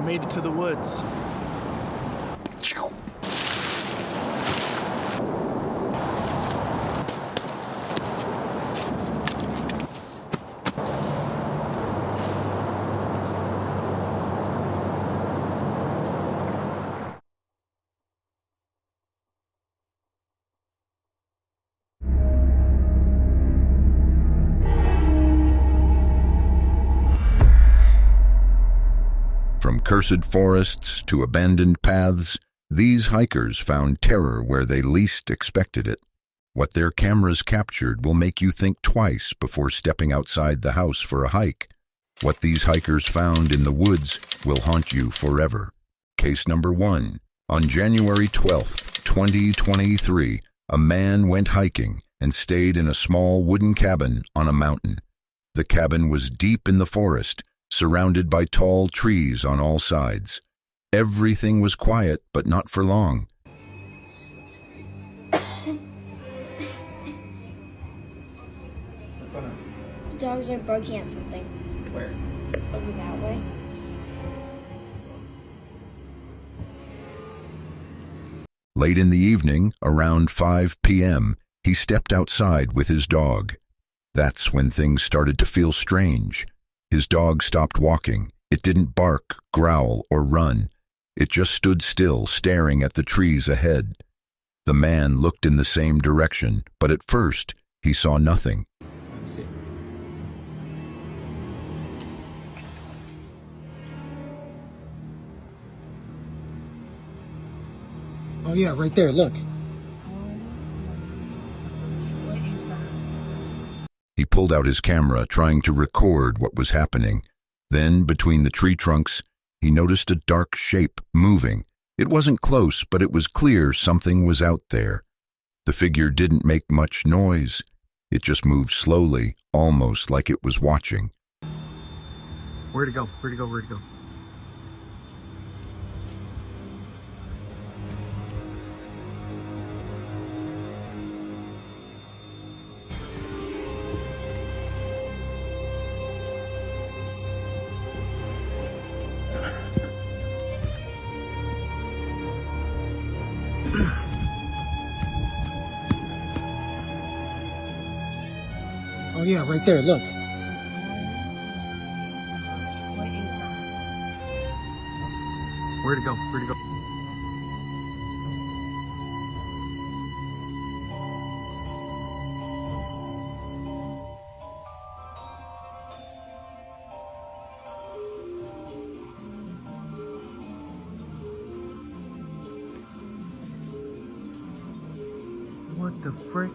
made it to the woods. From cursed forests to abandoned paths, these hikers found terror where they least expected it. What their cameras captured will make you think twice before stepping outside the house for a hike. What these hikers found in the woods will haunt you forever. Case number 1. On January 12th, 2023, a man went hiking and stayed in a small wooden cabin on a mountain. The cabin was deep in the forest, surrounded by tall trees on all sides. Everything was quiet, but not for long. What's going on? The dogs are barking at something. Where? Over that way. Late in the evening, around 5 p.m., he stepped outside with his dog. That's when things started to feel strange. His dog stopped walking. It didn't bark, growl, or run. It just stood still, staring at the trees ahead. The man looked in the same direction, but at first, he saw nothing. Let me see. Oh yeah, right there, look. He pulled out his camera, trying to record what was happening. Then, between the tree trunks, he noticed a dark shape moving. It wasn't close, but it was clear something was out there. The figure didn't make much noise. It just moved slowly, almost like it was watching. Where'd it go? Where'd it go? Where'd it go? Oh yeah, right there, look. Where'd it go? Where'd it go? What the frick?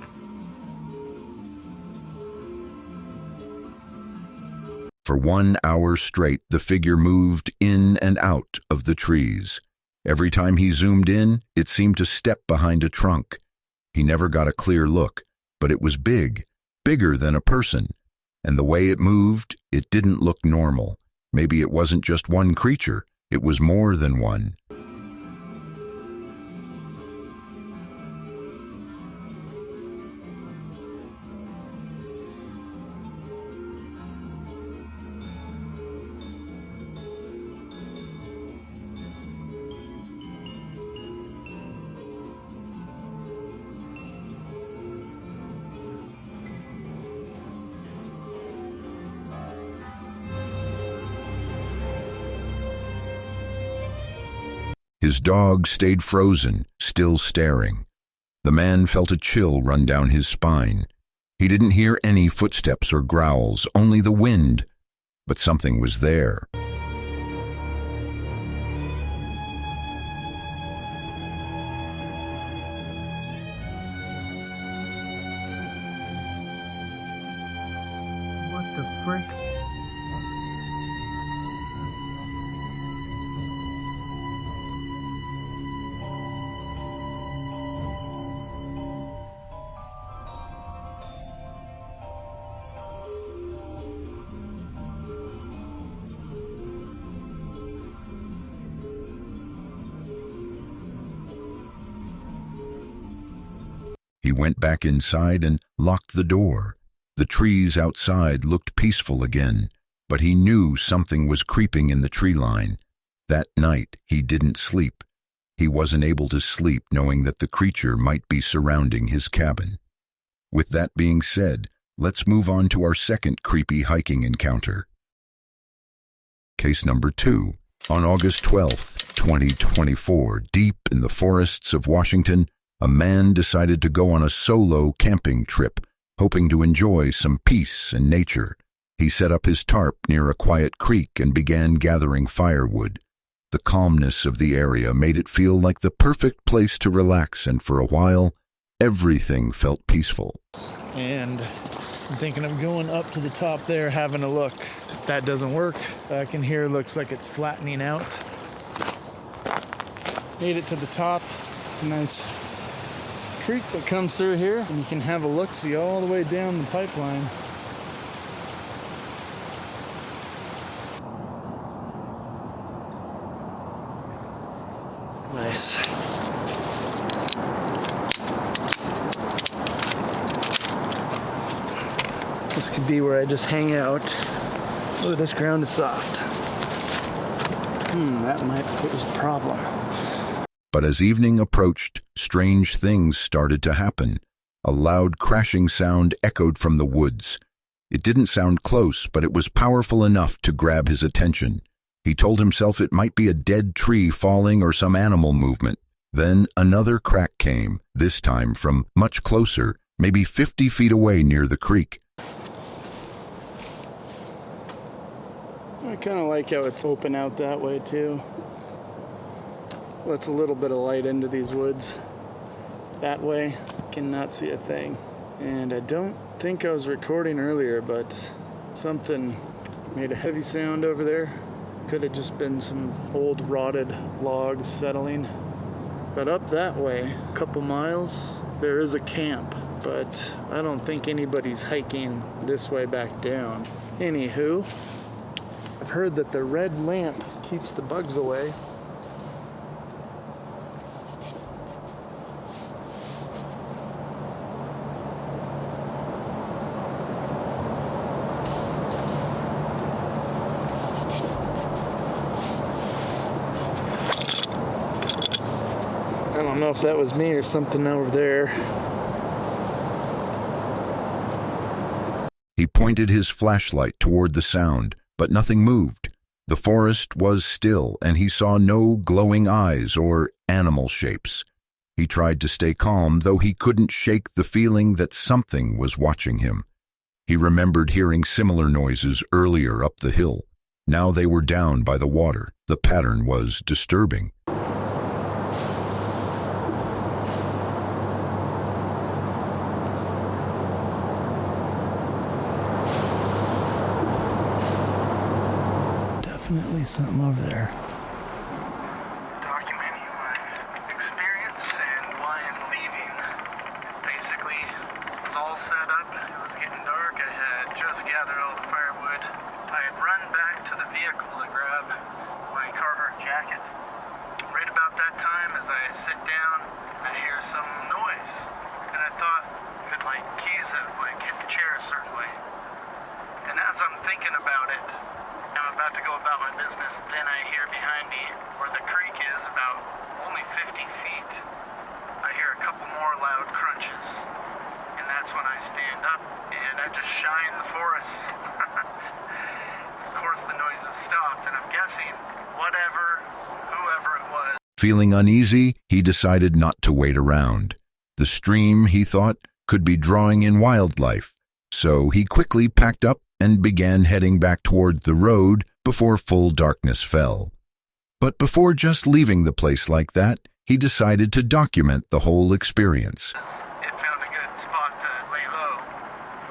For 1 hour straight, the figure moved in and out of the trees. Every time he zoomed in, it seemed to step behind a trunk. He never got a clear look, but it was big, bigger than a person. And the way it moved, it didn't look normal. Maybe it wasn't just one creature, it was more than one. His dog stayed frozen, still staring. The man felt a chill run down his spine. He didn't hear any footsteps or growls, only the wind. But something was there. What the frick? He went back inside and locked the door. The trees outside looked peaceful again, but he knew something was creeping in the tree line. That night, he didn't sleep. He wasn't able to sleep knowing that the creature might be surrounding his cabin. With that being said, let's move on to our second creepy hiking encounter. Case number 2. On August 12th, 2024, deep in the forests of Washington, a man decided to go on a solo camping trip, hoping to enjoy some peace and nature. He set up his tarp near a quiet creek and began gathering firewood. The calmness of the area made it feel like the perfect place to relax, and for a while, everything felt peaceful. And I'm thinking of going up to the top there, having a look. If that doesn't work, back in here looks like it's flattening out. Made it to the top. It's a nice creek that comes through here, and you can have a look-see all the way down the pipeline. Nice. This could be where I just hang out. Oh, this ground is soft. That might pose a problem. But as evening approached, strange things started to happen. A loud crashing sound echoed from the woods. It didn't sound close, but it was powerful enough to grab his attention. He told himself it might be a dead tree falling or some animal movement. Then another crack came, this time from much closer, maybe 50 feet away near the creek. I kind of like how it's open out that way too. Lets a little bit of light into these woods. That way, cannot see a thing. And I don't think I was recording earlier, but something made a heavy sound over there. Could have just been some old rotted logs settling. But up that way, a couple miles, there is a camp, but I don't think anybody's hiking this way back down. Anywho, I've heard that the red lamp keeps the bugs away. I don't know if that was me or something over there. He pointed his flashlight toward the sound, but nothing moved. The forest was still, and he saw no glowing eyes or animal shapes. He tried to stay calm, though he couldn't shake the feeling that something was watching him. He remembered hearing similar noises earlier up the hill. Now they were down by the water. The pattern was disturbing. Definitely something over there. Documenting my experience and why I'm leaving. It's basically, it was all set up. It was getting dark. I had just gathered all the firewood. I had run back to the vehicle to grab my Carhartt jacket. Right about that time, as I sit down, I hear some noise. And I thought that my keys have hit the chair a certain way. And as I'm thinking about it, I'm about to go about my business, then I hear behind me where the creek is, about only 50 feet, I hear a couple more loud crunches. And that's when I stand up and I just shine the forest. Of course the noise has stopped, and I'm guessing whoever it was. Feeling uneasy, he decided not to wait around. The stream, he thought, could be drawing in wildlife, so he quickly packed up and began heading back towards the road before full darkness fell. But before just leaving the place like that, he decided to document the whole experience. It found a good spot to lay low.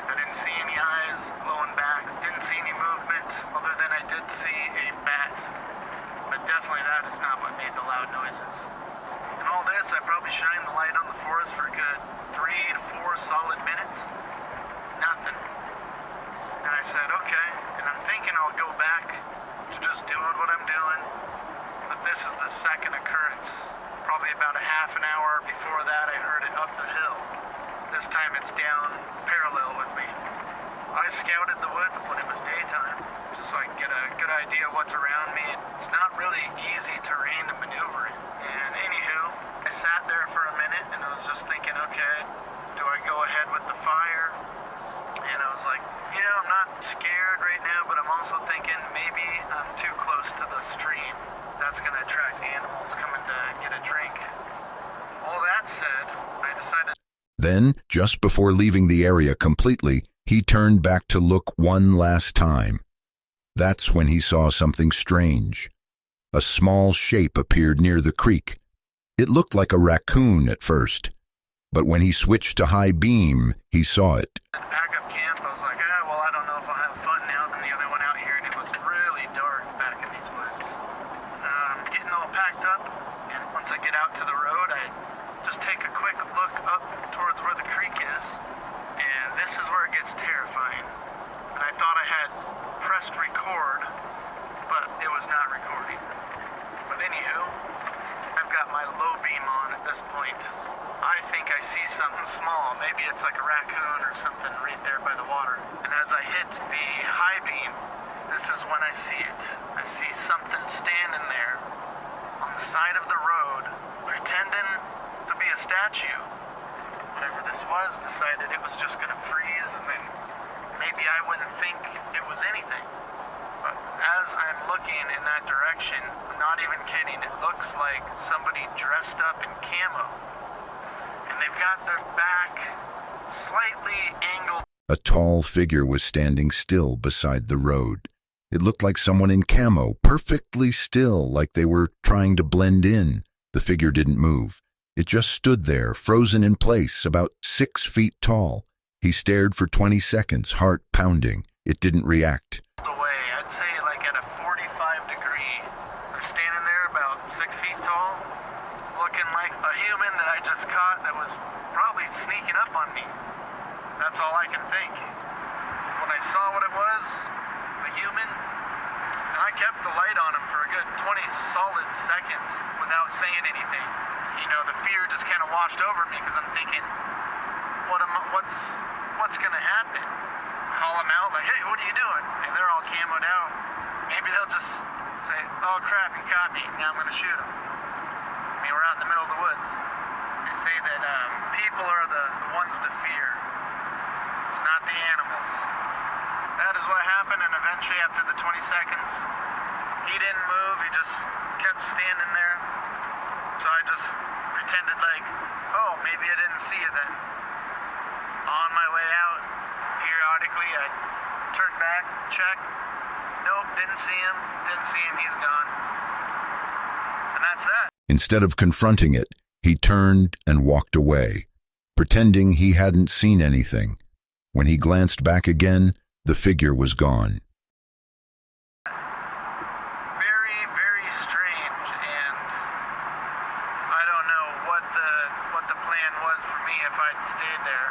I didn't see any eyes glowing back, didn't see any movement, other than I did see a bat. But definitely that is not what made the loud noises. In all this, I probably shined the light on the forest for a good 3 to 4 solid minutes. Nothing. And I said, okay, and I'm thinking I'll go back to just doing what I'm doing. But this is the second occurrence. Probably about a half an hour before that, I heard it up the hill. This time it's down parallel with me. I scouted the woods when it was daytime, just so I can get a good idea of what's around me. It's not really easy terrain to maneuver in. And anywho, I sat there for a minute and I was just thinking, okay, do I go ahead with the fire? And I was like, I'm not scared right now, but I'm also thinking maybe I'm too close to the stream. That's going to attract the animals coming to get a drink. All that said, I decided. Then, just before leaving the area completely, he turned back to look one last time. That's when he saw something strange. A small shape appeared near the creek. It looked like a raccoon at first, but when he switched to high beam, he saw it. Backup camp, I was like, well, I don't know if I'll have fun now. Then the other one out here, and it was really dark back in these woods. Getting all packed up, and once I get out to the road, I just take a quick look up towards where the creek is, and this is where it gets terrifying. And I thought I had pressed record, but it was not recording. But anywho, I've got my low beam on at this point. I think I see something small. Maybe it's like a raccoon or something right there by the water. And as I hit the high beam, this is when I see it. I see something standing there on the side of the road, pretending to be a statue. Whatever this was decided it was just gonna freeze, and then maybe I wouldn't think it was anything. But as I'm looking in that direction, I'm not even kidding, it looks like somebody dressed up in camo. And they've got their back slightly angled. A tall figure was standing still beside the road. It looked like someone in camo, perfectly still, like they were trying to blend in. The figure didn't move. It just stood there, frozen in place, about 6 feet tall. He stared for 20 seconds, heart pounding. It didn't react. Away, I'd say like at a 45 degree. They're standing there about 6 feet tall, looking like a human that I just caught that was probably sneaking up on me. That's all I can think. When I saw what it was, the human, and I kept the light on him for a good 20 solid seconds without saying anything. The fear just kind of washed over me because I'm thinking, what's going to happen? Call them out like, hey, what are you doing? And they're all camoed out. Maybe they'll just say, oh crap, he caught me. Now I'm going to shoot him. I mean, we're out in the middle of the woods. They say that people are the ones to fear. It's not the animals. That is what happened, and eventually after the 20 seconds, he didn't move. He just kept standing there. So I just pretended like, oh, maybe I didn't see it then. On my way out, periodically, I'd turn back, check. Nope, didn't see him, he's gone. And that's that. Instead of confronting it, he turned and walked away, pretending he hadn't seen anything. When he glanced back again, the figure was gone. Very, very strange, and I don't know what the plan was for me if I'd stayed there.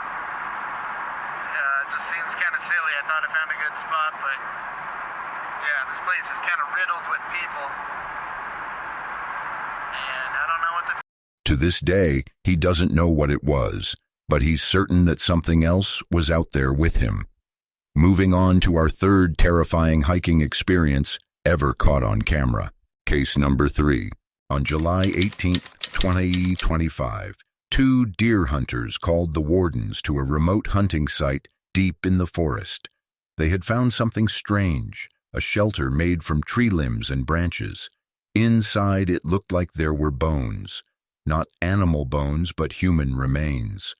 It just seems kind of silly. I thought I found a good spot, but yeah, this place is kind of riddled with people, and I don't know what to do. To this day, he doesn't know what it was, but he's certain that something else was out there with him. Moving on to our third terrifying hiking experience ever caught on camera. Case number 3. On July 18, 2025, 2 deer hunters called the wardens to a remote hunting site deep in the forest. They had found something strange, a shelter made from tree limbs and branches. Inside, it looked like there were bones. Not animal bones, but human remains.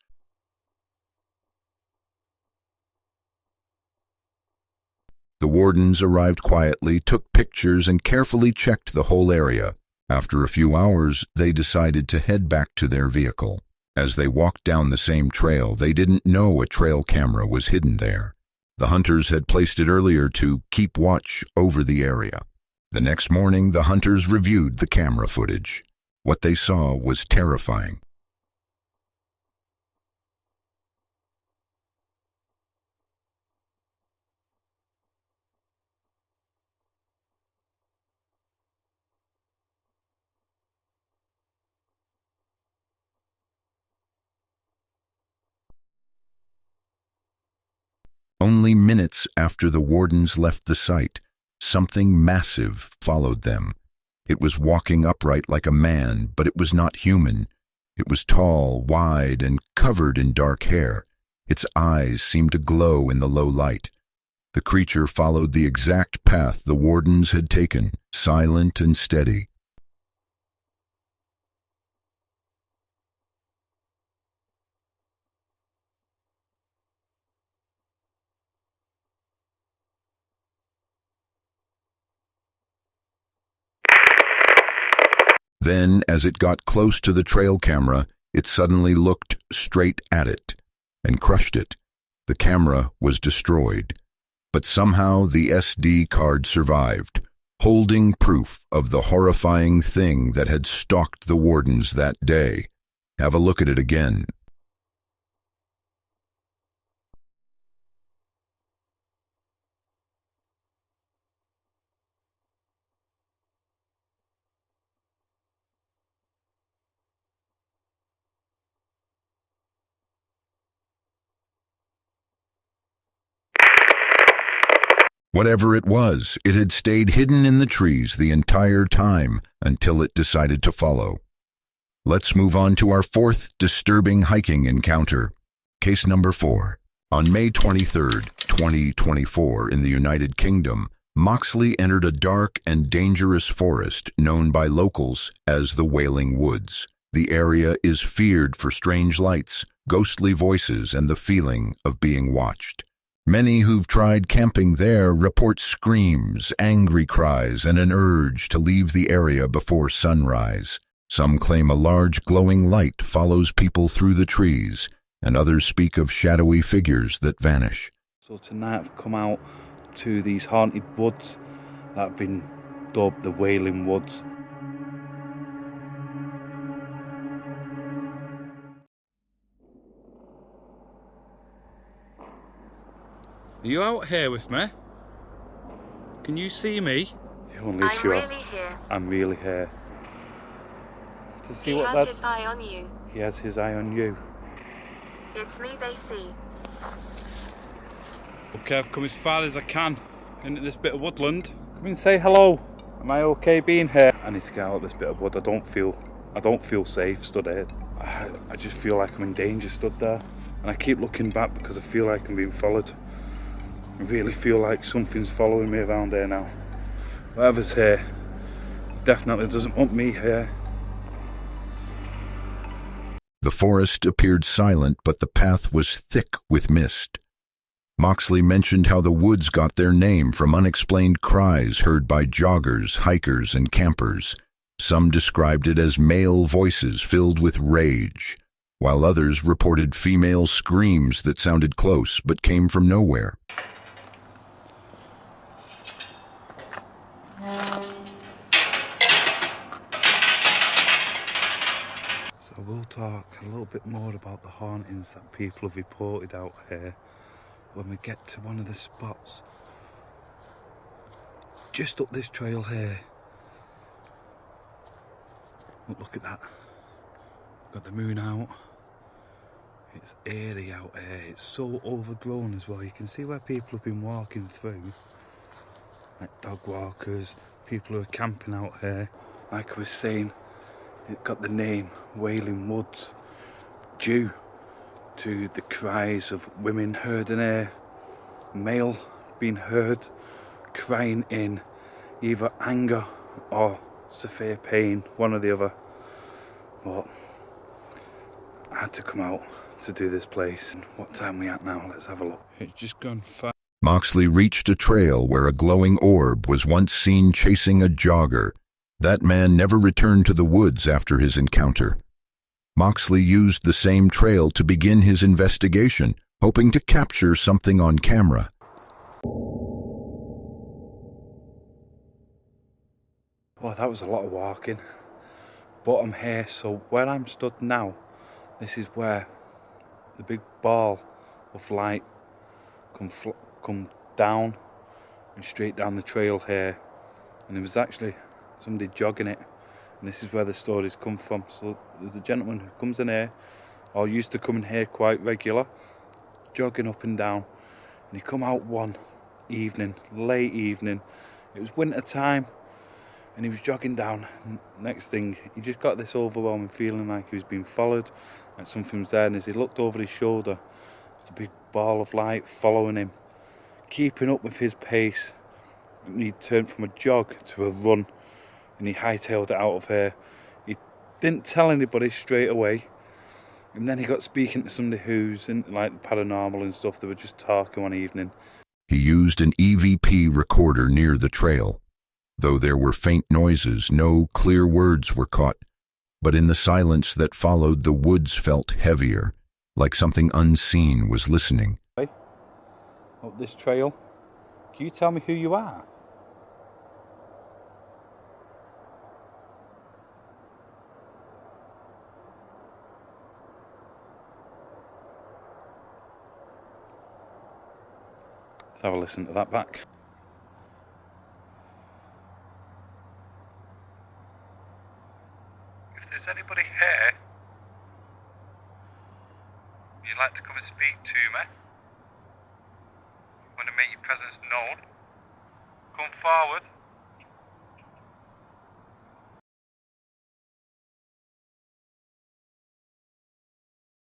The wardens arrived quietly, took pictures, and carefully checked the whole area. After a few hours, they decided to head back to their vehicle. As they walked down the same trail, they didn't know a trail camera was hidden there. The hunters had placed it earlier to keep watch over the area. The next morning, the hunters reviewed the camera footage. What they saw was terrifying. Only minutes after the wardens left the site, Something massive followed them. It was walking upright like a man, but it was not human. It was tall, wide, and covered in dark hair. Its eyes seemed to glow in the low light. The creature followed the exact path the wardens had taken, silent and steady. Then, as it got close to the trail camera, it suddenly looked straight at it and crushed it. The camera was destroyed, but somehow the SD card survived, holding proof of the horrifying thing that had stalked the wardens that day. Have a look at it again. Whatever it was, it had stayed hidden in the trees the entire time until it decided to follow. Let's move on to our fourth disturbing hiking encounter. Case number 4. On May 23, 2024, in the United Kingdom, Moxley entered a dark and dangerous forest known by locals as the Wailing Woods. The area is feared for strange lights, ghostly voices, and the feeling of being watched. Many who've tried camping there report screams, angry cries, and an urge to leave the area before sunrise. Some claim a large glowing light follows people through the trees, and others speak of shadowy figures that vanish. So tonight I've come out to these haunted woods that have been dubbed the Wailing Woods. Are you out here with me? Can you see me? The only issue really here. I'm really here. To see He what has his eye on you. He has his eye on you. It's me they see. Okay, I've come as far as I can into this bit of woodland. Come and say hello. Am I okay being here? I need to get out of this bit of wood. I don't feel safe stood here. I just feel like I'm in danger stood there. And I keep looking back because I feel like I'm being followed. I really feel like something's following me around here now. Whatever's here definitely doesn't want me here. The forest appeared silent, but the path was thick with mist. Moxley mentioned how the woods got their name from unexplained cries heard by joggers, hikers, and campers. Some described it as male voices filled with rage, while others reported female screams that sounded close but came from nowhere. So we'll talk a little bit more about the hauntings that people have reported out here when we get to one of the spots just up this trail here. Look at that. Got the moon out. It's eerie out here. It's so overgrown as well. You can see where people have been walking through, like dog walkers, people who are camping out here. Like I was saying, it got the name Wailing Woods due to the cries of women heard in here, male being heard crying in either anger or severe pain, one or the other. But I had to come out to do this place. And what time are we at now? Let's have a look. It's just gone far. Moxley reached a trail where a glowing orb was once seen chasing a jogger. That man never returned to the woods after his encounter. Moxley used the same trail to begin his investigation, hoping to capture something on camera. Well, that was a lot of walking. But I'm here, so where I'm stood now, this is where the big ball of light come down and straight down the trail here. And there was actually somebody jogging it. And this is where the stories come from. So there's a gentleman who comes in here, or used to come in here quite regular, jogging up and down. And he come out one evening, late evening, It was winter time and he was jogging down. Next thing, he just got this overwhelming feeling like he was being followed, like something was there, and as he looked over his shoulder, there's a big ball of light following him, keeping up with his pace. And he turned from a jog to a run and he hightailed it out of here. He didn't tell anybody straight away, and then he got speaking to somebody who's in like paranormal and stuff. They were just talking one evening. He used an EVP recorder near the trail. Though there were faint noises, no clear words were caught. But in the silence that followed, the woods felt heavier, like something unseen was listening. Up this trail, can you tell me who you are? Let's have a listen to that back. If there's anybody here you'd like to come and speak to me, want to make your presence known, come forward.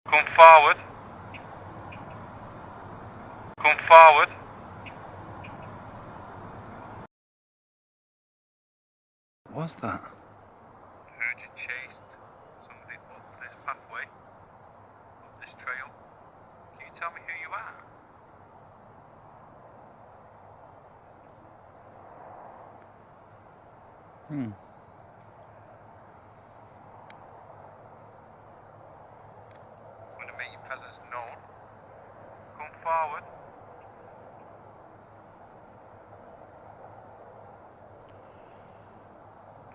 Come forward. Come forward. What's that? Heard you chased somebody up this pathway, up this trail. Can you tell me who you are? Want to make your presence known? Come forward.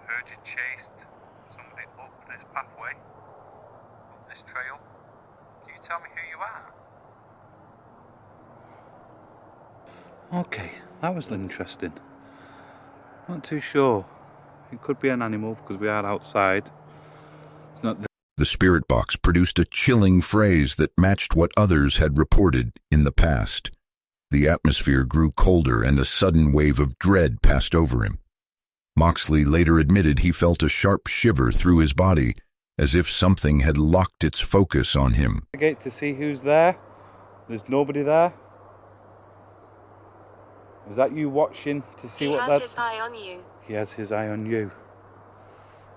Heard you chased somebody up this pathway, up this trail. Can you tell me who you are? Okay, that was interesting. Not too sure. It could be an animal because we are outside. It's not The spirit box produced a chilling phrase that matched what others had reported in the past. The atmosphere grew colder and a sudden wave of dread passed over him. Moxley later admitted he felt a sharp shiver through his body, as if something had locked its focus on him. the gate to see who's there. There's nobody there. Is that you watching to see He what has that... his eye on you. He has his eye on you.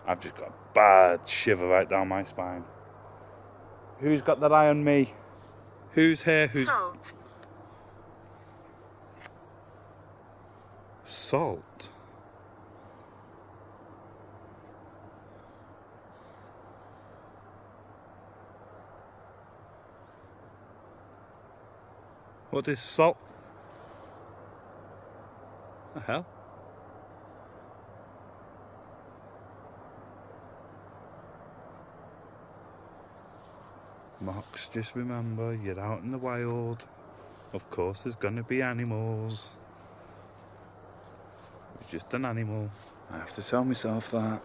I've just got a bad shiver right down my spine. Who's got that eye on me? Who's here? Who's... Salt. Salt? What is salt? The hell? Mox, just remember, you're out in the wild. Of course there's gonna be animals. It's just an animal. I have to tell myself that.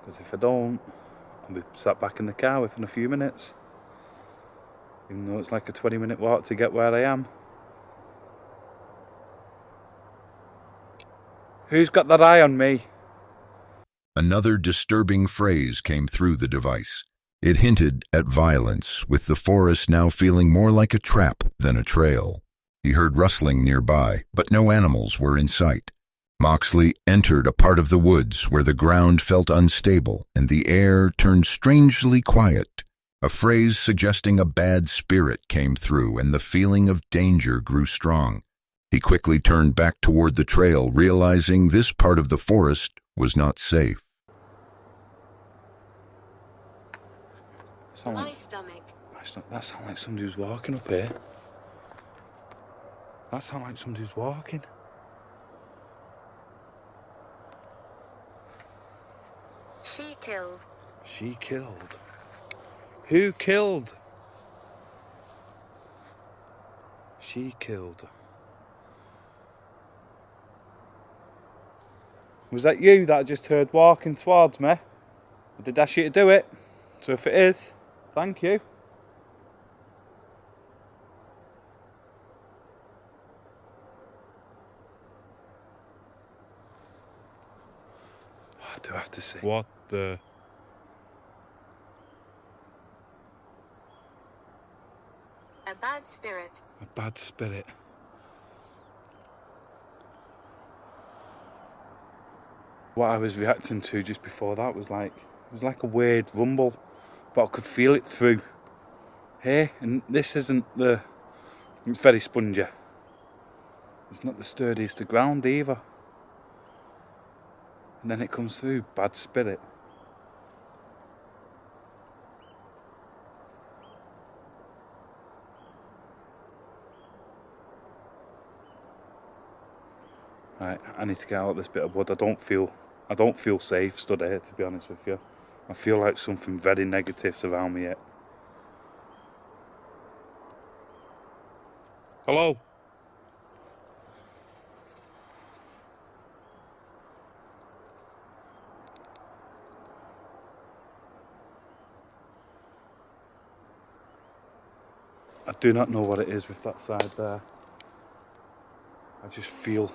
Because if I don't, I'll be sat back in the car within a few minutes. Even though it's like a 20-minute walk to get where I am. Who's got that eye on me? Another disturbing phrase came through the device. It hinted at violence, with the forest now feeling more like a trap than a trail. He heard rustling nearby, but no animals were in sight. Moxley entered a part of the woods where the ground felt unstable and the air turned strangely quiet. A phrase suggesting a bad spirit came through, and the feeling of danger grew strong. He quickly turned back toward the trail, realizing this part of the forest was not safe. My stomach. That sounds like somebody who's walking up here. That sounds like somebody who's walking. She killed. She killed. Who killed? She killed. Was that you that I just heard walking towards me? I did ask you to do it. So if it is, thank you. do have to see. What the... A bad spirit. A bad spirit. What I was reacting to just before that was like, it was like a weird rumble, but I could feel it through here. And this isn't the, it's very spongy. It's not the sturdiest of ground either. And then it comes through, bad spirit. Right, I need to get out of this bit of wood. I don't feel safe stood here, to be honest with you. I feel like something very negative's around me yet. Hello? I do not know what it is with that side there. I just feel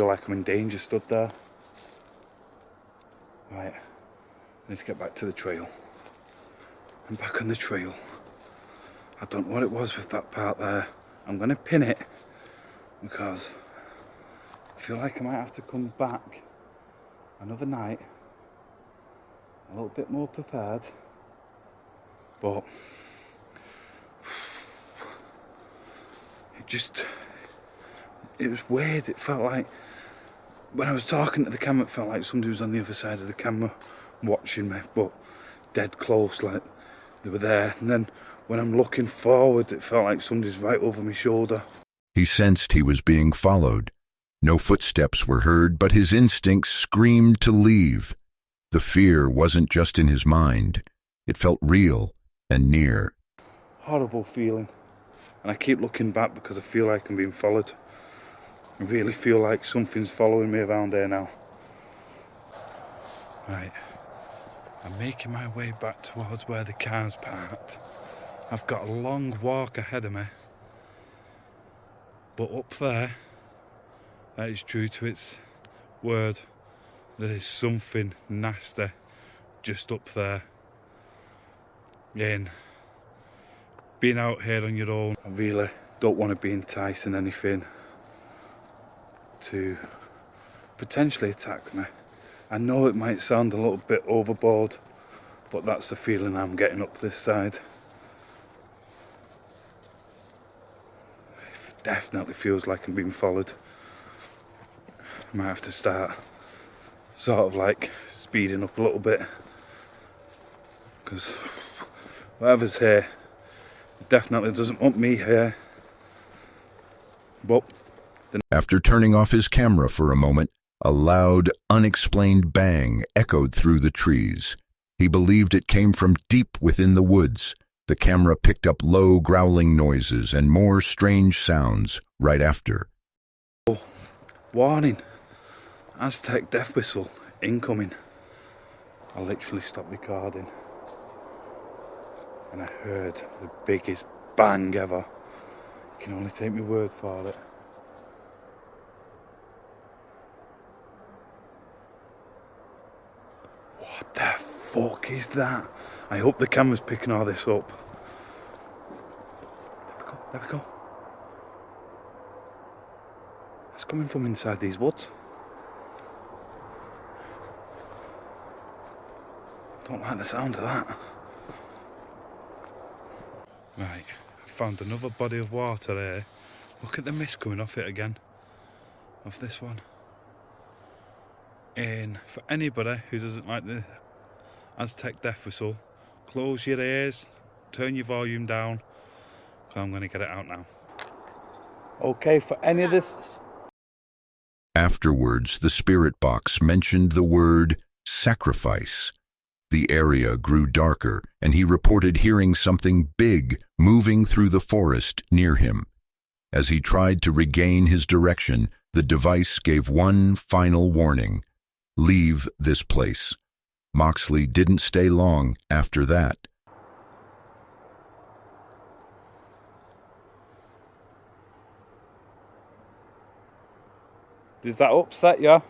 like I'm in danger stood there. Right, I need to get back to the trail. I'm back on the trail. I don't know what it was with that part there. I'm going to pin it because I feel like I might have to come back another night a little bit more prepared. But it was weird. It felt like, when I was talking to the camera, it felt like somebody was on the other side of the camera watching me, but dead close, like they were there. And then when I'm looking forward, it felt like somebody's right over my shoulder. He sensed he was being followed. No footsteps were heard, but his instincts screamed to leave. The fear wasn't just in his mind. It felt real and near. Horrible feeling. And I keep looking back because I feel like I'm being followed. I really feel like something's following me around here now. Right. I'm making my way back towards where the car's parked. I've got a long walk ahead of me. But up there, that is true to its word. There is something nasty just up there. Again, being out here on your own, I really don't want to be enticing anything to potentially attack me. I know it might sound a little bit overboard, but that's the feeling I'm getting up this side. It definitely feels like I'm being followed. I might have to start sort of like speeding up a little bit, because whatever's here definitely doesn't want me here. But After turning off his camera for a moment, a loud, unexplained bang echoed through the trees. He believed it came from deep within the woods. The camera picked up low, growling noises and more strange sounds right after. Warning, Aztec death whistle incoming. I literally stopped recording and I heard the biggest bang ever. You can only take my word for it. What the fuck is that? I hope the camera's picking all this up. There we go. That's coming from inside these woods. Don't like the sound of that. Right, I found another body of water here. Look at the mist coming off it again. Off this one. And for anybody who doesn't like the Aztec death whistle, close your ears, turn your volume down, because I'm going to get it out now. Okay, for any of this... Afterwards, the spirit box mentioned the word sacrifice. The area grew darker, and he reported hearing something big moving through the forest near him. As he tried to regain his direction, the device gave one final warning: leave this place. Moxley didn't stay long after that. Does that upset you?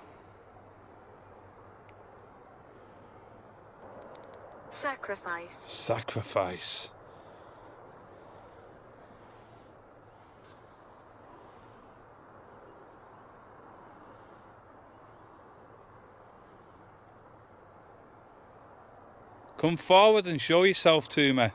Sacrifice. Sacrifice. Come forward and show yourself to me.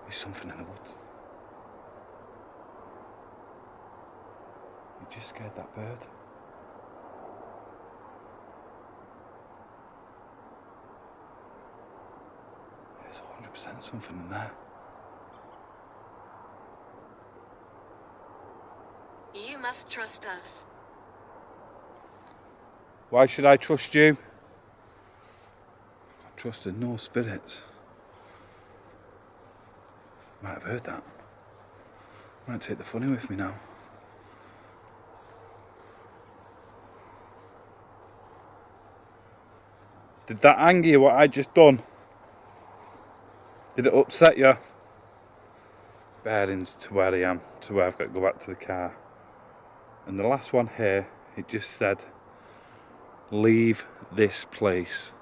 There's something in the woods. You just scared that bird. There's 100% something in there. You must trust us. Why should I trust you? I trust in no spirits. Might have heard that. Might take the funny with me now. Did that anger you, what I just done? Did it upset you? Bearings to where I am, to where I've got to go back to the car. And the last one here, it just said, leave this place.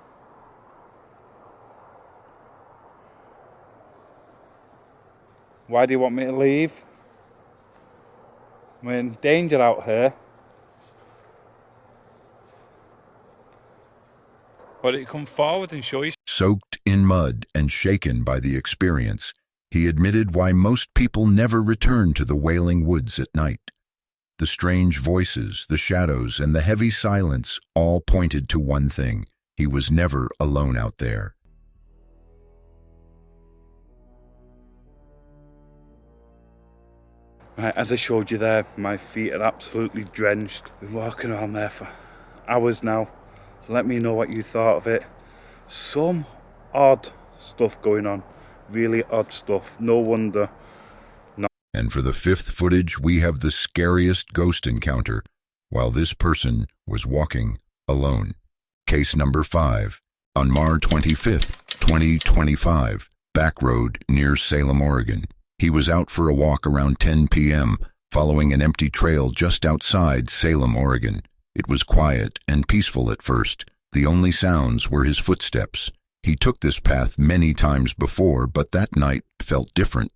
Why do you want me to leave? I'm in danger out here. Why don't you come forward and show yourself? Soaked in mud and shaken by the experience, he admitted why most people never return to the Wailing Woods at night. The strange voices, the shadows, and the heavy silence all pointed to one thing: he was never alone out there. Right, as I showed you there, my feet are absolutely drenched. Been walking around there for hours now. So let me know what you thought of it. Some odd stuff going on. Really odd stuff. No wonder. And for the fifth footage, we have the scariest ghost encounter while this person was walking alone. Case number 5. On March 25th, 2025, back road near Salem, Oregon. He was out for a walk around 10 p.m., following an empty trail just outside Salem, Oregon. It was quiet and peaceful at first. The only sounds were his footsteps. He took this path many times before, but that night felt different.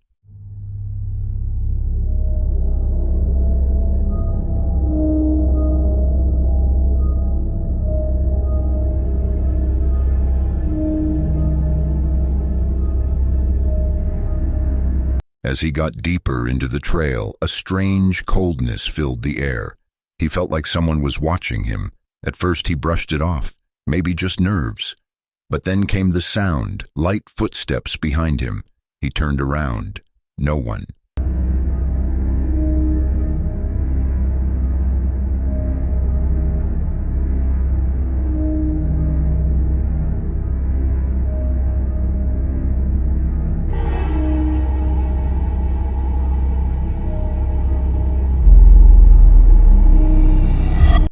As he got deeper into the trail, a strange coldness filled the air. He felt like someone was watching him. At first he brushed it off, maybe just nerves. But then came the sound, light footsteps behind him. He turned around. No one.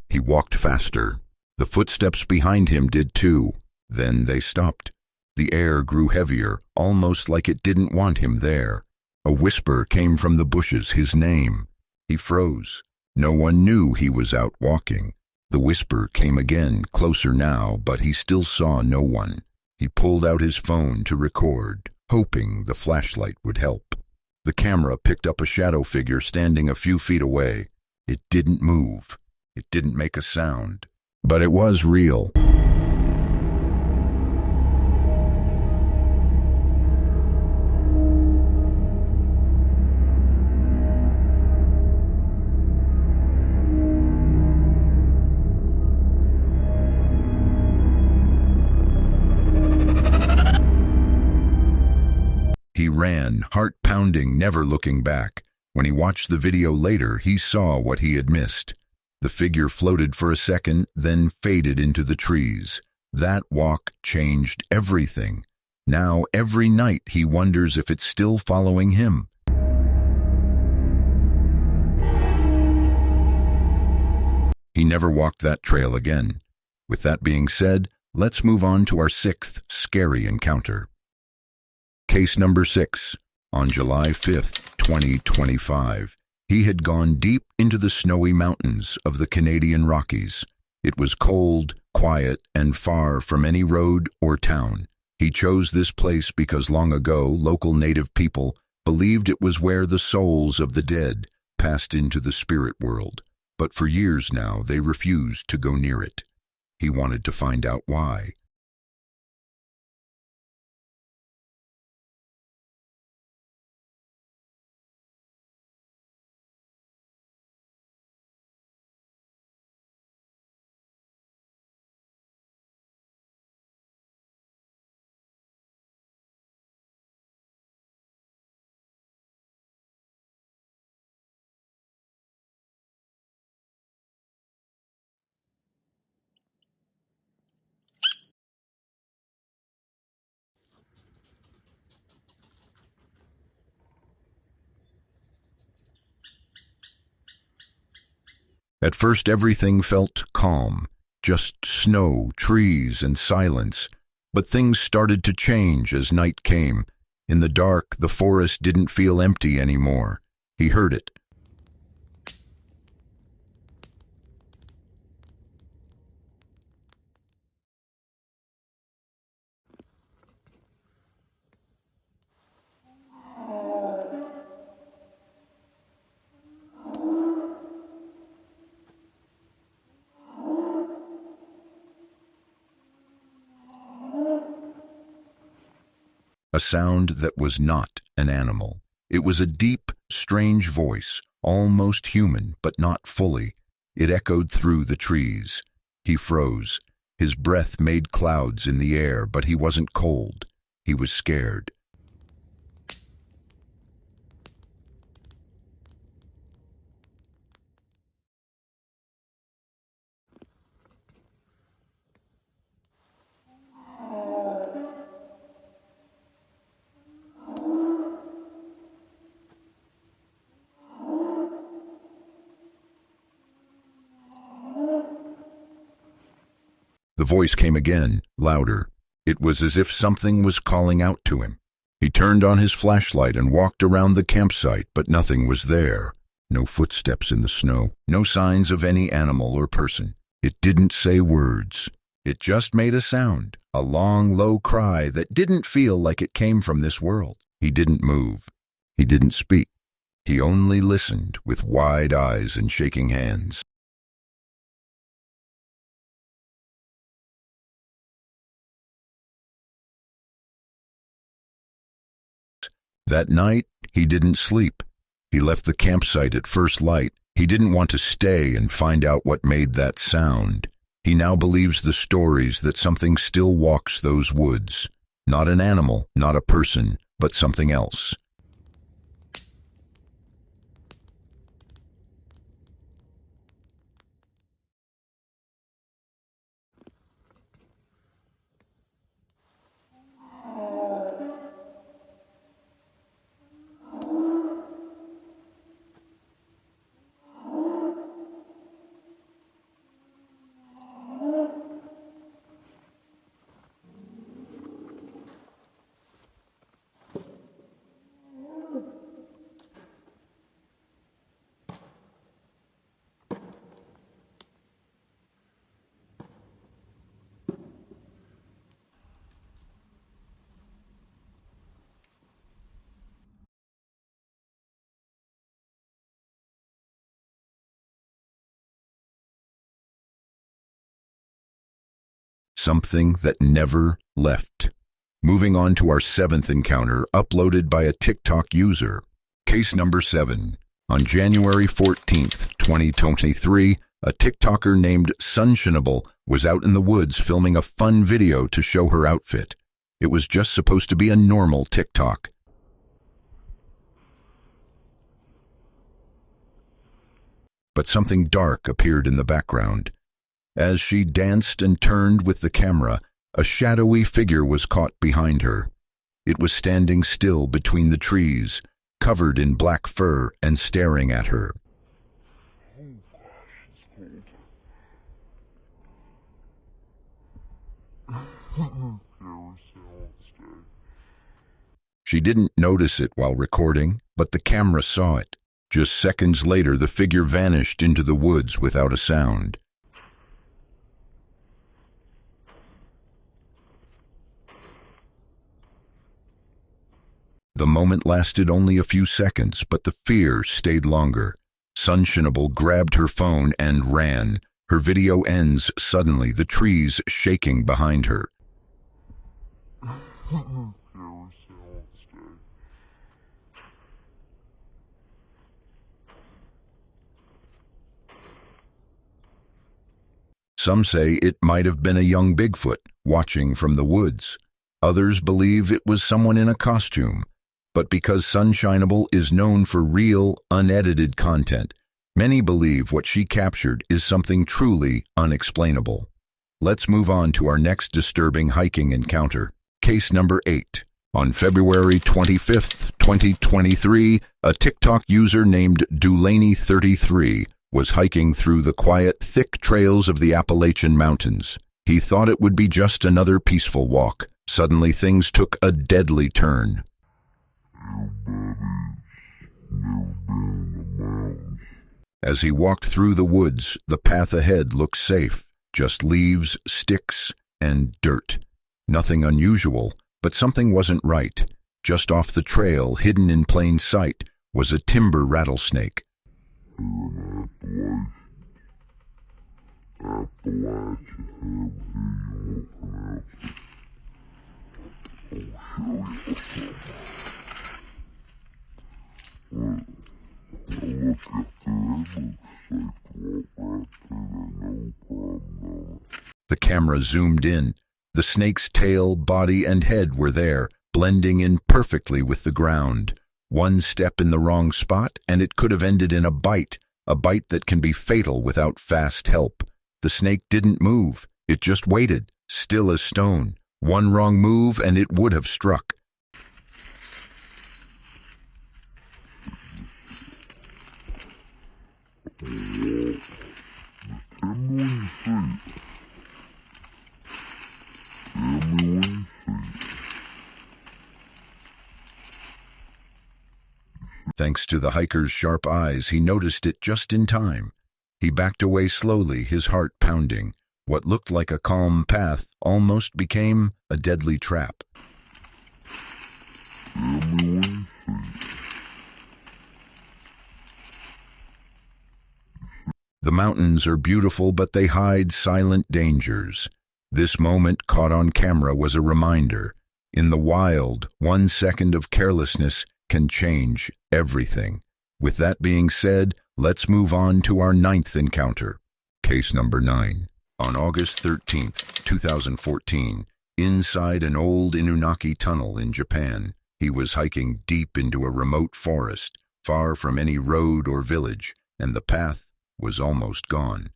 He walked faster. The footsteps behind him did too. Then they stopped. The air grew heavier, almost like it didn't want him there. A whisper came from the bushes, his name. He froze. No one knew he was out walking. The whisper came again, closer now, but he still saw no one. He pulled out his phone to record, hoping the flashlight would help. The camera picked up a shadow figure standing a few feet away. It didn't move. It didn't make a sound. But it was real. He ran, heart pounding, never looking back. When he watched the video later, he saw what he had missed. The figure floated for a second, then faded into the trees. That walk changed everything. Now, every night, he wonders if it's still following him. He never walked that trail again. With that being said, let's move on to our sixth scary encounter. Case number 6. On July 5th, 2025, he had gone deep into the snowy mountains of the Canadian Rockies. It was cold, quiet, and far from any road or town. He chose this place because long ago local native people believed it was where the souls of the dead passed into the spirit world. But for years now they refused to go near it. He wanted to find out why. At first everything felt calm, just snow, trees, and silence. But things started to change as night came. In the dark, the forest didn't feel empty anymore. He heard it. A sound that was not an animal. It was a deep, strange voice, almost human, but not fully. It echoed through the trees. He froze. His breath made clouds in the air, but he wasn't cold. He was scared. The voice came again, louder. It was as if something was calling out to him. He turned on his flashlight and walked around the campsite, but nothing was there. No footsteps in the snow, no signs of any animal or person. It didn't say words. It just made a sound, a long, low cry that didn't feel like it came from this world. He didn't move. He didn't speak. He only listened with wide eyes and shaking hands. That night, he didn't sleep. He left the campsite at first light. He didn't want to stay and find out what made that sound. He now believes the stories that something still walks those woods. Not an animal, not a person, but something else. Something that never left. Moving on to our seventh encounter, uploaded by a TikTok user. Case number 7. On January 14th, 2023, a TikToker named unsettling was out in the woods filming a fun video to show her outfit. It was just supposed to be a normal TikTok. But something dark appeared in the background. As she danced and turned with the camera, a shadowy figure was caught behind her. It was standing still between the trees, covered in black fur and staring at her. She didn't notice it while recording, but the camera saw it. Just seconds later, the figure vanished into the woods without a sound. The moment lasted only a few seconds, but the fear stayed longer. Unsettling grabbed her phone and ran. Her video ends suddenly, the trees shaking behind her. Some say it might have been a young Bigfoot watching from the woods. Others believe it was someone in a costume. But because Unsettling is known for real, unedited content, many believe what she captured is something truly unexplainable. Let's move on to our next disturbing hiking encounter. Case number 8. On February 25th, 2023, a TikTok user named Dulaney33 was hiking through the quiet, thick trails of the Appalachian Mountains. He thought it would be just another peaceful walk. Suddenly, things took a deadly turn. As he walked through the woods, the path ahead looked safe. Just leaves, sticks, and dirt. Nothing unusual, but something wasn't right. Just off the trail, hidden in plain sight, was a timber rattlesnake. The camera zoomed in. The snake's tail, body, and head were there, blending in perfectly with the ground. One step in the wrong spot, and it could have ended in a bite that can be fatal without fast help. The snake didn't move. It just waited, still as stone. One wrong move, and it would have struck. Thanks to the hiker's sharp eyes, he noticed it just in time. He backed away slowly, his heart pounding. What looked like a calm path almost became a deadly trap. The mountains are beautiful, but they hide silent dangers. This moment, caught on camera, was a reminder. In the wild, 1 second of carelessness can change everything. With that being said, let's move on to our 9th encounter. Case number 9. On August 13th, 2014, inside an old Inunaki tunnel in Japan, he was hiking deep into a remote forest, far from any road or village, and the path was almost gone.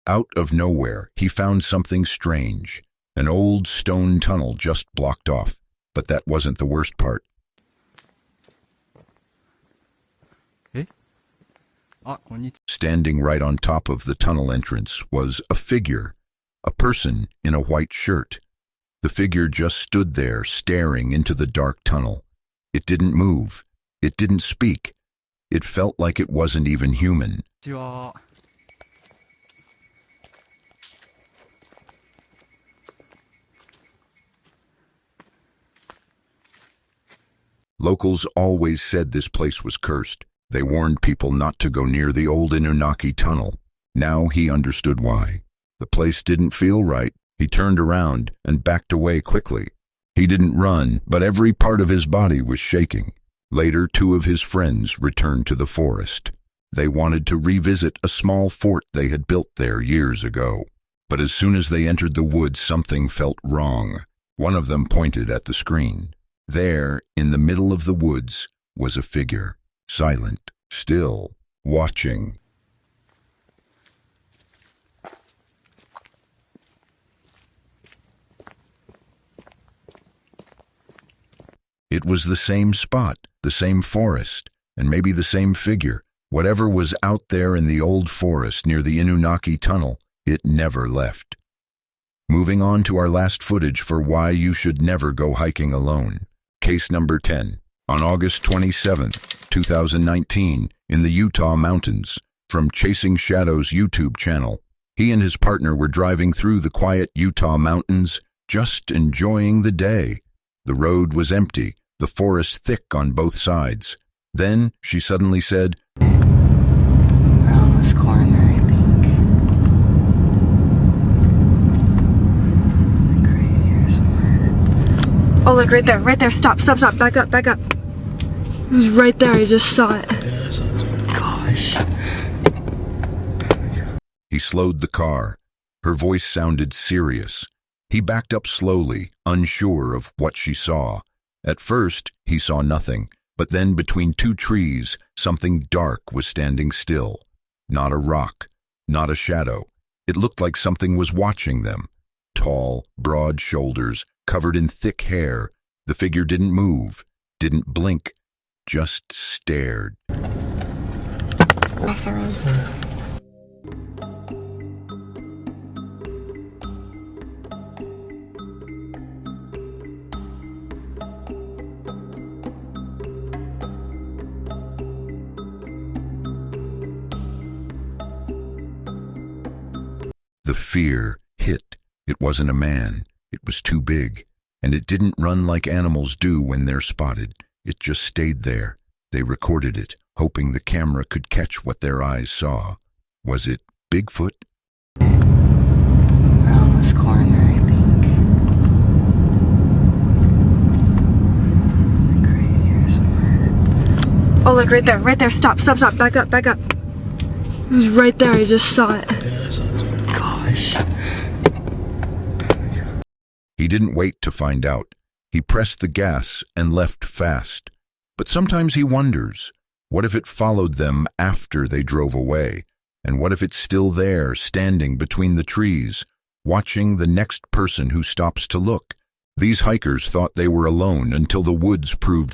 Out of nowhere, he found something strange. An old stone tunnel just blocked off, but that wasn't the worst part. Standing right on top of the tunnel entrance was a figure, a person in a white shirt. The figure just stood there, staring into the dark tunnel. It didn't move. It didn't speak. It felt like it wasn't even human. Locals always said this place was cursed. They warned people not to go near the old Inunaki tunnel. Now he understood why. The place didn't feel right. He turned around and backed away quickly. He didn't run, but every part of his body was shaking. Later, 2 of his friends returned to the forest. They wanted to revisit a small fort they had built there years ago. But as soon as they entered the woods, something felt wrong. One of them pointed at the screen. There, in the middle of the woods, was a figure, silent, still, watching. It was the same spot, the same forest, and maybe the same figure. Whatever was out there in the old forest near the Inunaki tunnel, it never left. Moving on to our last footage for why you should never go hiking alone. Case number 10. On August 27, 2019, in the Utah mountains, from Chasing Shadows YouTube channel, he and his partner were driving through the quiet Utah mountains, just enjoying the day. The road was empty, the forest thick on both sides. Then she suddenly said, We're on this corner, I think. Like right here somewhere. Oh, look, right there, right there. Stop, stop, stop. Back up, back up. It was right there. I just saw it. Gosh. He slowed the car. Her voice sounded serious. He backed up slowly, unsure of what she saw. At first, he saw nothing, but then between two trees, something dark was standing still. Not a rock, not a shadow. It looked like something was watching them. Tall, broad shoulders, covered in thick hair. The figure didn't move, didn't blink, just stared. Off the road. The fear hit. It wasn't a man. It was too big. And it didn't run like animals do when they're spotted. It just stayed there. They recorded it, hoping the camera could catch what their eyes saw. Was it Bigfoot? We're on this corner, I think. Like right here somewhere. Oh, look, right there, right there. Stop, stop, stop. Back up, back up. It was right there. I just saw it. Gosh. He didn't wait to find out. He pressed the gas and left fast. But sometimes he wonders, what if it followed them after they drove away? And what if it's still there, standing between the trees, watching the next person who stops to look? These hikers thought they were alone until the woods proved